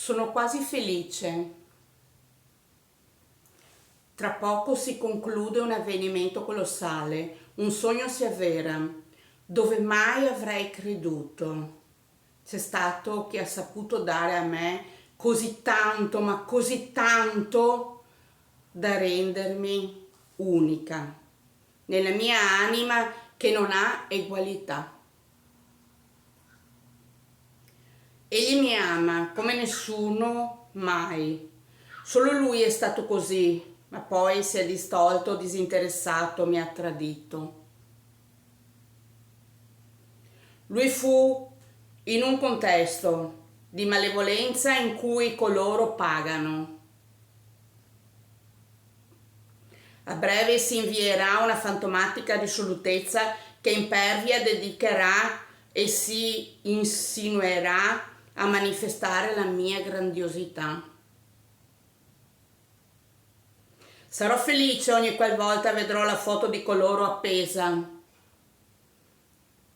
Sono quasi felice. Tra poco si conclude un avvenimento colossale, un sogno si avvera, dove mai avrei creduto. C'è stato chi ha saputo dare a me così tanto, ma così tanto, da rendermi unica, nella mia anima che non ha egualità. Egli mi ama come nessuno mai. Solo lui è stato così, ma poi si è distolto, disinteressato, mi ha tradito. Lui fu in un contesto di malevolenza in cui coloro pagano. A breve si invierà una fantomatica risolutezza che impervia dedicherà e si insinuerà a manifestare la mia grandiosità. Sarò felice ogni qualvolta vedrò la foto di coloro appesa,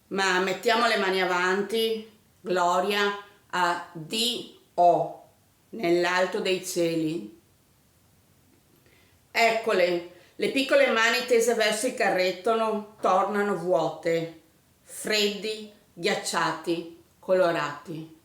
ma mettiamo le mani avanti, gloria a Dio nell'alto dei cieli. Eccole, le piccole mani tese verso il carretto tornano vuote, freddi, ghiacciati, colorati.